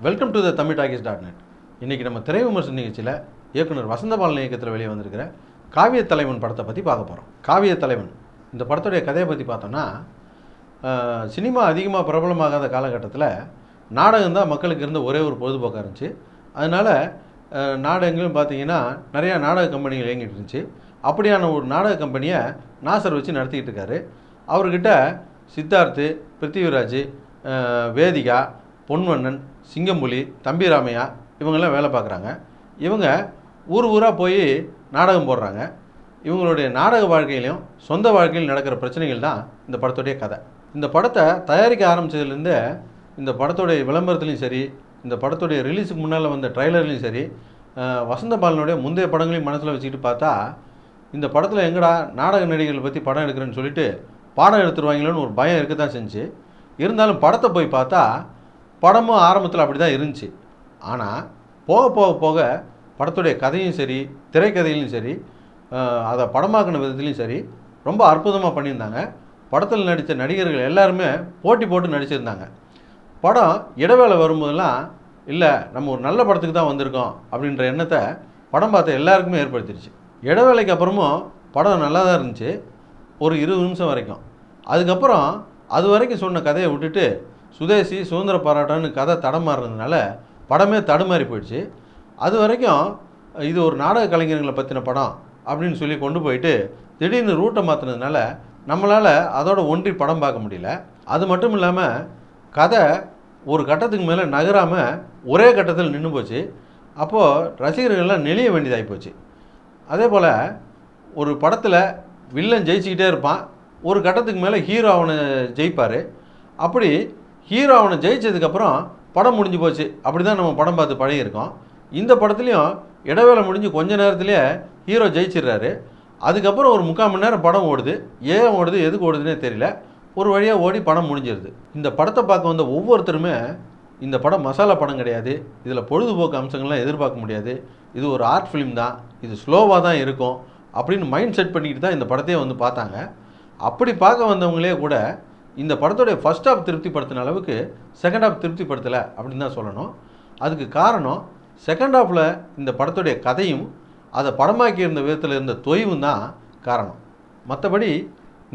Welcome to the தமிழ்டாக்கீஸ்.net. இன்றைக்கி நம்ம திரை விமர்சன நிகழ்ச்சியில் இயக்குனர் வசந்தபாலன் இயக்கத்தில் வெளியே வந்திருக்கிற காவிய தலைவன் படத்தை பற்றி பார்க்க போகிறோம். காவிய தலைவன் இந்த படத்துடைய கதையை பற்றி பார்த்தோன்னா, சினிமா அதிகமாக பிரபலமாகாத காலகட்டத்தில் நாடகம் தான் மக்களுக்கு இருந்த ஒரே ஒரு பொழுதுபோக்காக இருந்துச்சு. அதனால் நாடகங்களும் பார்த்திங்கன்னா நிறையா நாடக கம்பெனிகள் இயங்கிட்டு இருந்துச்சு. அப்படியான ஒரு நாடக கம்பெனியை நாசர் வச்சு நடத்திக்கிட்டு இருக்காரு. அவர்கிட்ட சித்தார்த்து, பிருத்திவிராஜ், வேதிகா, பொன்வண்ணன், சிங்கம்புலி, தம்பிராமையா இவங்கெல்லாம் வேலை பார்க்குறாங்க. இவங்க ஊராக போய் நாடகம் போடுறாங்க. இவங்களுடைய நாடக வாழ்க்கையிலையும் சொந்த வாழ்க்கையில் நடக்கிற பிரச்சனைகள் தான் இந்த படத்துடைய கதை. இந்த படத்தை தயாரிக்க ஆரம்பித்ததுலேருந்து இந்த படத்துடைய விளம்பரத்துலையும் சரி, இந்த படத்துடைய ரிலீஸுக்கு முன்னால் வந்த ட்ரைலர்லையும் சரி, வசந்தபாலனுடைய முந்தைய படங்களையும் மனசில் வச்சுக்கிட்டு பார்த்தா, இந்த படத்தில் எங்கடா நாடக நடிகர்களை பற்றி படம் எடுக்கிறேன்னு சொல்லிட்டு பாடம் எடுத்துருவாங்களோன்னு ஒரு பயம் இருக்க தான் செஞ்சு. இருந்தாலும் படத்தை போய் பார்த்தா படமும் ஆரம்பத்தில் அப்படி தான் இருந்துச்சு. ஆனால் போக போக போக படத்துடைய கதையும் சரி, திரைக்கதையிலையும் சரி, அதை படமாக்கின விதத்துலையும் சரி ரொம்ப அற்புதமாக பண்ணியிருந்தாங்க. படத்தில் நடித்த நடிகர்கள் எல்லாருமே போட்டி போட்டு நடிச்சிருந்தாங்க. படம் இடைவேளை வரும்போதெல்லாம் இல்லை நம்ம ஒரு நல்ல படத்துக்கு தான் வந்திருக்கோம் அப்படின்ற எண்ணத்தை படம் பார்த்த எல்லாருக்குமே ஏற்படுத்திடுச்சு. இடைவேளைக்கு அப்புறமும் படம் நல்லா தான் இருந்துச்சு, ஒரு 20 நிமிஷம் வரைக்கும். அதுக்கப்புறம் அது வரைக்கும் சொன்ன கதையை விட்டுட்டு சுதேசி, சுதந்திர போராட்டம்னு கதை தடமாறுறதுனால படமே தடுமாறி போயிடுச்சு. அது வரைக்கும் இது ஒரு நாடக கலைஞர்களை பற்றின படம் அப்படின்னு சொல்லி கொண்டு போயிட்டு திடீர்னு ரூட்டை மாற்றினதுனால நம்மளால் அதோட ஒன்றி படம் பார்க்க முடியல. அது மட்டும் இல்லாமல் கதை ஒரு கட்டத்துக்கு மேலே நகராமல் ஒரே கட்டத்தில் நின்று போச்சு. அப்போது ரசிகர்கள்லாம் நெளிய வேண்டியதாகி போச்சு. அதே போல் ஒரு படத்தில் வில்லன் ஜெயிச்சுக்கிட்டே இருப்பான், ஒரு கட்டத்துக்கு மேலே ஹீரோ அவனை ஜெயிப்பார். அப்படி ஹீரோ அவனை ஜெயிச்சதுக்கப்புறம் படம் முடிஞ்சு போச்சு. அப்படி தான் நம்ம படம் பார்த்து பழகியிருக்கோம். இந்த படத்துலையும் இடைவேளை முடிஞ்சு கொஞ்ச நேரத்துலேயே ஹீரோ ஜெயிச்சிடுறாரு. அதுக்கப்புறம் ஒரு 3/4 மணி நேரம் படம் ஓடுது. ஏன் ஓடுது, எதுக்கு ஓடுதுன்னே தெரியல. ஒரு வழியாக ஓடி படம் முடிஞ்சிருது. இந்த படத்தை பார்க்க வந்த ஒவ்வொருத்தருமே இந்த படம் மசாலா படம் கிடையாது, இதில் பொழுதுபோக்கு அம்சங்கள்லாம் எதிர்பார்க்க முடியாது, இது ஒரு ஆர்ட் ஃபிலிம் தான், இது ஸ்லோவாக தான் இருக்கும் அப்படின்னு மைண்ட் செட் பண்ணிக்கிட்டு தான் இந்த படத்தையே வந்து பார்த்தாங்க. அப்படி பார்க்க வந்தவங்களே கூட இந்த படத்தோடைய ஃபர்ஸ்ட் ஹாஃப் திருப்திப்படுத்தின அளவுக்கு செகண்ட் ஹாஃப் திருப்திப்படுத்தலை அப்படின்னு தான் சொல்லணும். அதுக்கு காரணம் செகண்ட் ஹாஃபில் இந்த படத்துடைய கதையும் அதை படமாக்கி இருந்த விதத்தில் இருந்த தொய்வும் தான் காரணம். மற்றபடி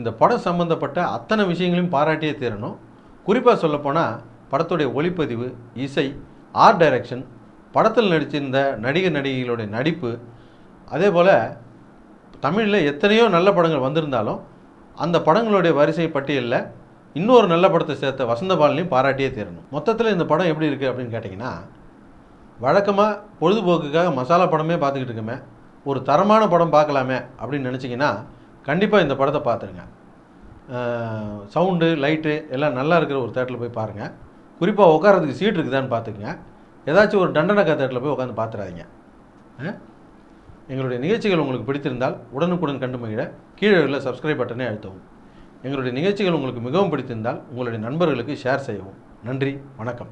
இந்த படம் சம்மந்தப்பட்ட அத்தனை விஷயங்களையும் பாராட்டியே தீரணும். குறிப்பாக சொல்லப்போனால் படத்துடைய ஒளிப்பதிவு, இசை, ஆர்ட் டைரக்ஷன், படத்தில் நடித்திருந்த நடிகர் நடிகைகளுடைய நடிப்பு, அதே போல் தமிழில் எத்தனையோ நல்ல படங்கள் வந்திருந்தாலும் அந்த படங்களுடைய வரிசை பட்டியலில் இன்னொரு நல்ல படத்தை சேர்த்த வசந்தபாலனையும் பாராட்டியே தீரணும். மொத்தத்தில் இந்த படம் எப்படி இருக்குது அப்படின்னு கேட்டிங்கன்னா, வழக்கமாக பொழுதுபோக்குக்காக மசாலா படமே பார்த்துக்கிட்டு இருக்கோமே, ஒரு தரமான படம் பார்க்கலாமே அப்படின்னு நினச்சிங்கன்னா கண்டிப்பாக இந்த படத்தை பார்த்துருங்க. சவுண்டு, லைட்டு எல்லாம் நல்லா இருக்கிற ஒரு தேட்டரில் போய் பாருங்கள். குறிப்பாக உட்காரத்துக்கு சீட் இருக்குதான்னு பார்த்துக்குங்க. ஏதாச்சும் ஒரு தண்டனக்கா தேட்டரில் போய் உட்காந்து பார்த்துறாதீங்க. எங்களுடைய நிகழ்ச்சிகள் உங்களுக்கு பிடித்திருந்தால் உடனுக்குடன் கண்டு மகிழ கீழே உள்ள சப்ஸ்கிரைப் பட்டனை அழுத்தவும். எங்களுடைய நிகழ்ச்சிகள் உங்களுக்கு மிகவும் பிடித்திருந்தால் உங்களுடைய நண்பர்களுக்கு ஷேர் செய்யவும். நன்றி, வணக்கம்.